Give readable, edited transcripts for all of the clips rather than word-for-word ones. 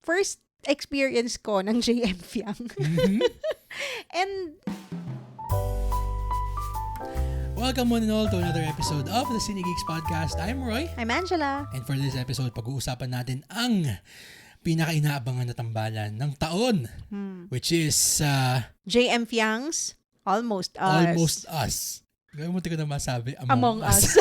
first experience ko ng JM Fiang. Mhm. And Welcome one and all to another episode of the Cine Geeks Podcast. I'm Roy. I'm Angela. And for this episode, pag-uusapan natin ang pinaka-inaabangan na tambalan ng taon, which is JM Fiang's Almost Us. Almost Us. Gamuti ko na masabi, Among Us.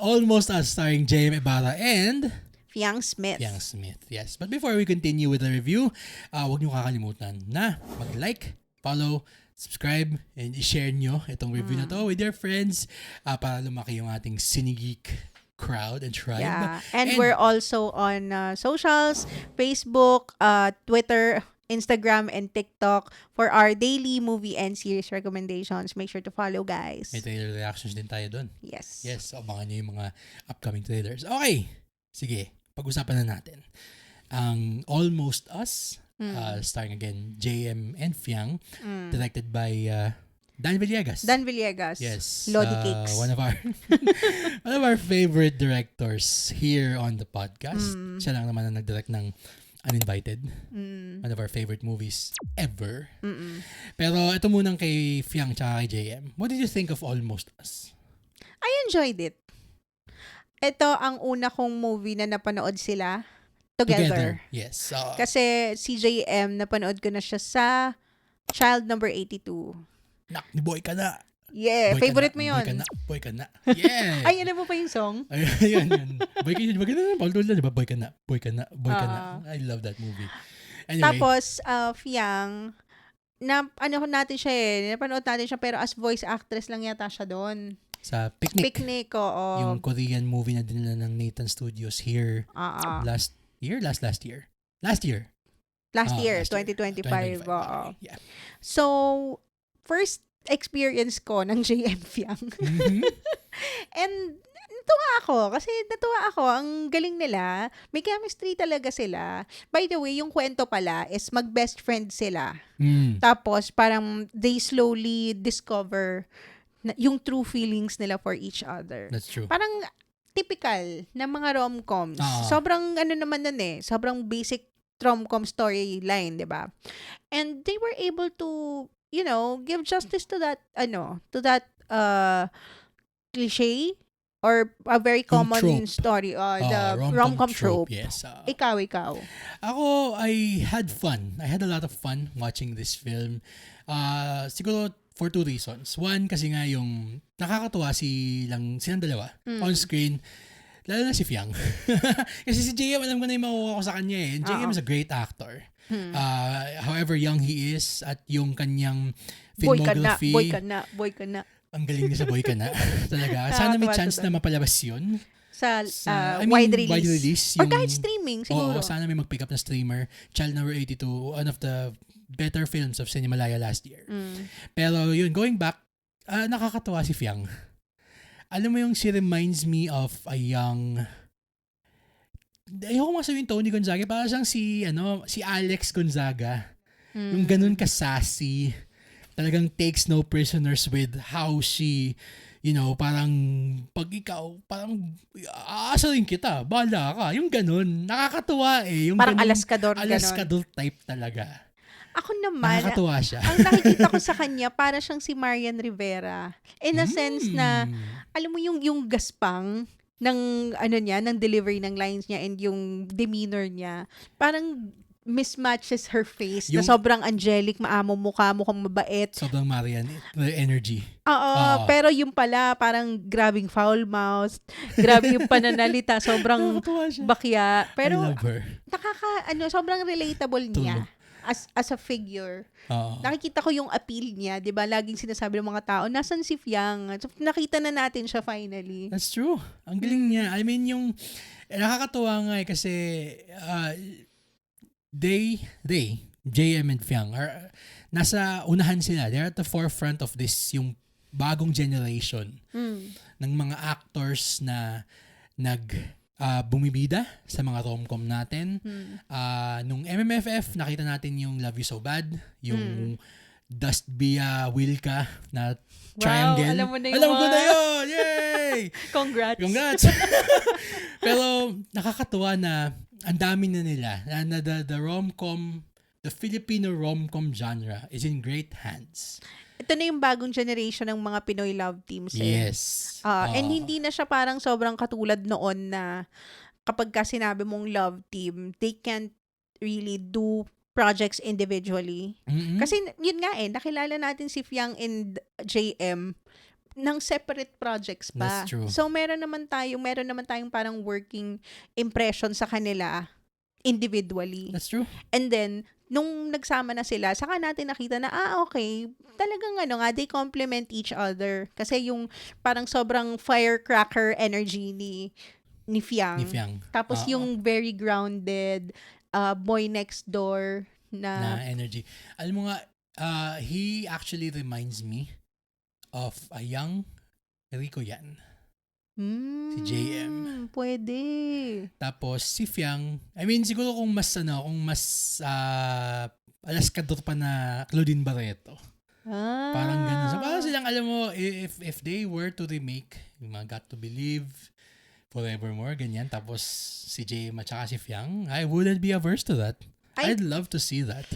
Almost Us, starring JM Ibarra and Fiang Smith. Fiang Smith, yes. But before we continue with the review, huwag niyo kakalimutan na mag-like, follow, subscribe, and i-share nyo itong review na to with your friends para lumaki yung ating Cinegeek crowd and tribe. Yeah. And we're also on socials, Facebook, Twitter, Instagram, and TikTok for our daily movie and series recommendations. Make sure to follow, guys. May trailer reactions din tayo doon. Yes. Yes, abangan nyo yung mga upcoming trailers. Okay, sige, pag-usapan na natin. Ang Almost Us, starring again JM and Fiang, directed by Dan Villegas. Dan Villegas. Yes. Lodi Cakes. One of our favorite directors here on the podcast. Siya lang naman ang nag-direct ng Uninvited. One of our favorite movies ever. Pero ito munang kay Fiang tsaka kay JM. What did you think of Almost Us? I enjoyed it. Ito ang una kong movie na napanood sila together. Yes. Kasi si JM, napanood ko na siya sa Child Number 82. Nak, ni boy ka na. Yeah, Boy favorite ka mo na, yun. Boy ka na. Yeah. Ay, alam mo pa yung song? Ayun. Boy ka na. Pagdul na, diba? Boy ka na. Boy ka na. I love that movie. Anyway. Tapos, Fiang, natin siya napanood natin siya, pero as voice actress lang yata siya doon. Sa Picnic. Picnic, oo. Yung Korean movie na dinala ng Nathan Studios here last year? Last year. Last year, Last year. 2025. Oo. Yeah. So, first experience ko ng JM Fiang. And natuwa ako. Ang galing nila. May chemistry talaga sila. By the way, yung kwento pala is mag-best friend sila. Tapos, parang they slowly discover yung true feelings nila for each other. That's true. Parang typical na mga rom-coms. Sobrang naman nun sobrang basic rom-com storyline, 'di ba? And they were able to, give justice to that cliche or a very common story, the rom-com trope. Yes. Ikaw. Ako, I had fun. I had a lot of fun watching this film. Siguro for two reasons. One, kasi nga yung nakakatuwa silang dalawa on screen. Lalo na si Fiang. Kasi si JM, alam ko na yung makukuha ko sa kanya eh. And JM is a great actor. However young he is at yung kanyang filmography. Boy ka na. Ang galing niya sa Boy Ka Na. Talaga. Sana may chance na mapalabas yun. Sa wide release. Or Yung, kahit streaming, siguro. Oo, sana may mag-pick up na streamer. Child Number 82, one of the better films of Cinemalaya last year. Pero yun, going back, nakakatawa si Fiang. Alam mo yung she reminds me of a young... Ayoko masabihin Tony Gonzaga. Parang siyang si Alex Gonzaga. Yung ganun ka-sassy. Talagang takes no prisoners with how she... parang pag ikaw, parang aasarin kita, bahala ka. Yung ganun. Nakakatuwa eh. Yung parang ganun, alaskador type talaga. Ako naman, nakakatuwa siya. ang nakikita ko sa kanya, para siyang si Marian Rivera. In a sense na, alam mo yung gaspang ng ng delivery ng lines niya and yung demeanor niya, parang mismatches her face na sobrang angelic, maamo mukha, mukhang mabait. Sobrang Marian energy. Oo, pero yung pala, parang grabing foul mouth, grabe yung pananalita, sobrang bakya. Pero, I love her. sobrang relatable niya. As a figure. Nakikita ko yung appeal niya, 'di ba? Laging sinasabi ng mga tao, nasan si Fiang? So, nakita na natin siya finally. That's true. Ang galing niya. I mean, yung nakakatuwa nga kasi JM and Fiang nasa unahan sila. They're at the forefront of this, yung bagong generation ng mga actors na bumibida sa mga rom-com natin. Nung MMFF, nakita natin yung Love You So Bad, yung Dust Via Wilka na triangle. Wow, alam mo na yun. Alam ko na yun! Yay! Congrats. Congrats! Pero nakakatuwa na ang dami na nila. Na the rom-com, the Filipino rom-com genre is in great hands. Ito na yung bagong generation ng mga Pinoy love teams. Yes. And hindi na siya parang sobrang katulad noon na kapag ka sinabi mong love team, they can't really do projects individually. Mm-mm. Kasi yun nga nakilala natin si Fiang and JM ng separate projects pa. That's true. So meron naman tayong parang working impression sa kanila individually. That's true. And then nung nagsama na sila, saka natin nakita na, okay, talagang they complement each other. Kasi yung parang sobrang firecracker energy ni Fiang. Tapos yung very grounded, boy next door na energy. Alam mo nga, he actually reminds me of a young Rico Yan. Si JM. Pwede. Tapos si Fiang, I mean siguro kung mas alaskador pa na Claudine Barreto. Parang ganun. So parang silang alam mo, if they were to remake yung mga Got to Believe, Forevermore, ganyan. Tapos si JM at saka si Fiang, I wouldn't be averse to that. I'd love to see that.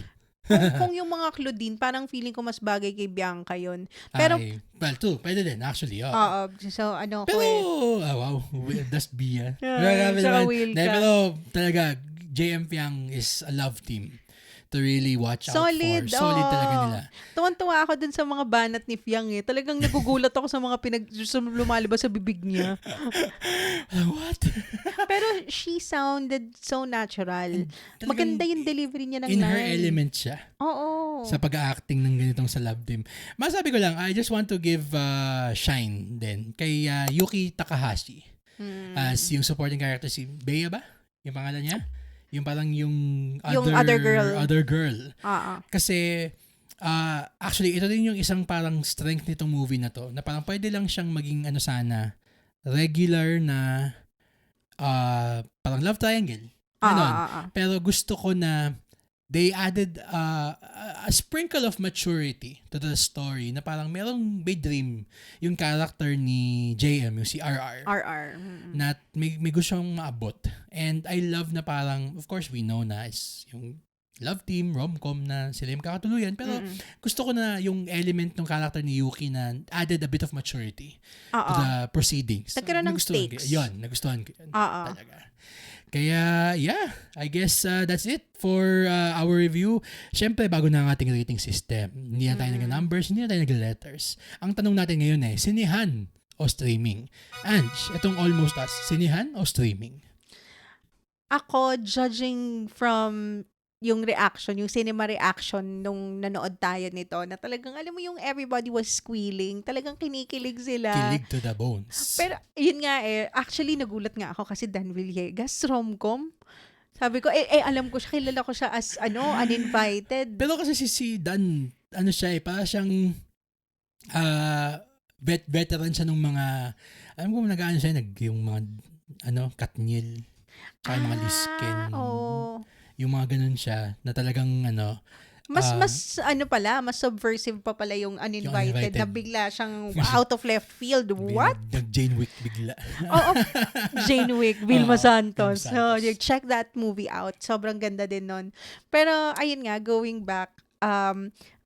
kung yung mga Claudine, parang feeling ko mas bagay kay Bianca yun. Pero, pwede din, actually. So, pero, wow, that's Bia. Saka Will ka. Pero, talaga, JM Fiang is a love team to really watch out for. Solid talaga nila. Tuwan-tuwa ako dun sa mga banat ni Fiang Talagang nagugulat ako sa mga lumalabas sa bibig niya. What? Pero she sounded so natural. Maganda yung delivery niya ng in line. her element siya. Oo. Sa pag-acting ng ganitong sa love team. Masabi ko lang, I just want to give shine din kay Yuki Takahashi. As yung supporting character, si Bea ba? Yung pangalan niya? Yung parang yung other girl. Kasi actually ito din yung isang parang strength nitong movie na to, na parang pwede lang siyang maging regular na parang love triangle. Pero gusto ko na they added a sprinkle of maturity to the story na parang merong may dream yung character ni JM, yung si RR. Na may gusto siyang maabot. And I love na parang, of course we know na is yung love team, rom-com na sila yung kakatuluyan. Pero gusto ko na yung element ng character ni Yuki na added a bit of maturity to the proceedings. Nagkaroon ng stakes. Yun, nagustuhan ko yun. Talaga. Kaya, I guess that's it for our review. Siyempre, bago na ang ating rating system. Hindi na tayo nag-numbers, hindi na tayo nag-letters. Ang tanong natin ngayon sinihan o streaming? Ange, itong Almost Us, sinihan o streaming? Ako, judging from yung reaction, yung cinema reaction nung nanood tayo nito, na talagang, alam mo yung everybody was squealing, talagang kinikilig sila. Kilig to the bones. Pero, yun nga actually nagulat nga ako kasi Dan Villegas, rom-com. Sabi ko, alam ko siya, kilala ko siya as, uninvited. Pero kasi si Dan, parang siyang, veteran siya nung mga, alam ko nag-ano siya, yung mga, Katniel, tsaka yung mga Lisken. Yung mga ganun siya, na talagang, mas subversive pa pala yung uninvited, na bigla siyang out of left field. What? Nag-Jane Wick bigla. Jane Wick, Vilma Santos. So, check that movie out. Sobrang ganda din nun. Pero, ayun nga, going back,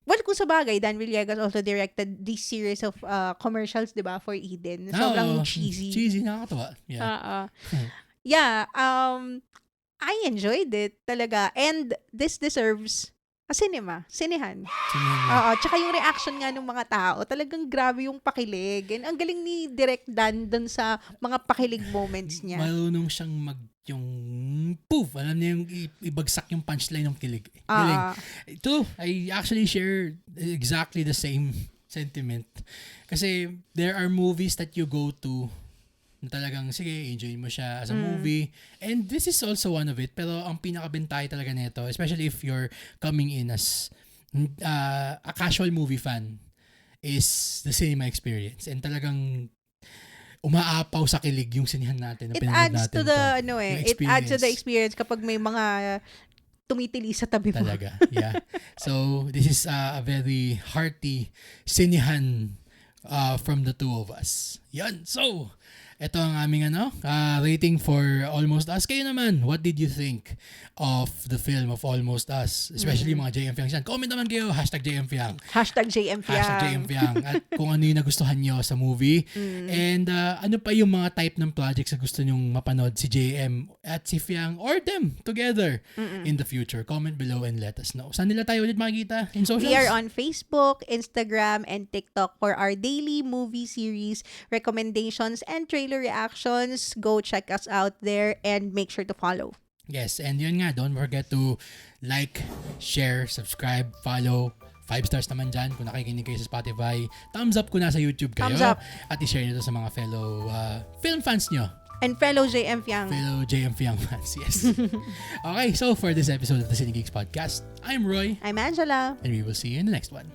well, kung sa bagay, Dan Villegas also directed this series of commercials, di ba, for Eden. Sobrang cheesy. Cheesy, nakakatawa. Yeah. I enjoyed it talaga. And this deserves a sinihan. Tsaka yung reaction nga ng mga tao, talagang grabe yung pakilig. And ang galing ni Direk Dan dun sa mga pakilig moments niya. Marunong siyang yung poof, alam niya yung ibagsak yung punchline ng kilig. Galing. Ito, I actually share exactly the same sentiment. Kasi there are movies that you go to na talagang, sige, enjoy mo siya as a movie. And this is also one of it. Pero ang pinakabintay talaga nito, especially if you're coming in as a casual movie fan, is the cinema experience. And talagang umaapaw sa kilig yung sinihan natin. It adds to the, it adds to the experience kapag may mga tumitili sa tabi mo. Talaga, yeah. So, this is a very hearty sinihan from the two of us. Yan. So, ito ang aming rating for Almost Us. Kayo naman, what did you think of the film of Almost Us? Especially mga JM Fiang dyan. Comment naman kayo, #JM Fiang. #JM Fiang. #JM Fiang. At kung ano yung nagustuhan nyo sa movie. And ano pa yung mga type ng projects na gusto nyong mapanood si JM at si Fiang or them together in the future. Comment below and let us know. Saan nila tayo ulit makikita in socials? We are on Facebook, Instagram, and TikTok for our daily movie series recommendations and trailer reactions. Go check us out there and make sure to follow. Yes, and yun nga, don't forget to like, share, subscribe, follow. 5 stars naman dyan kung nakikinig kayo sa Spotify. Thumbs up kung nasa YouTube kayo. Thumbs up. At i-share nyo to sa mga fellow film fans nyo. And fellow JM Fiang. Fellow JM Fiang fans, yes. Okay, so for this episode of the Cine Geeks Podcast, I'm Roy. I'm Angela. And we will see you in the next one.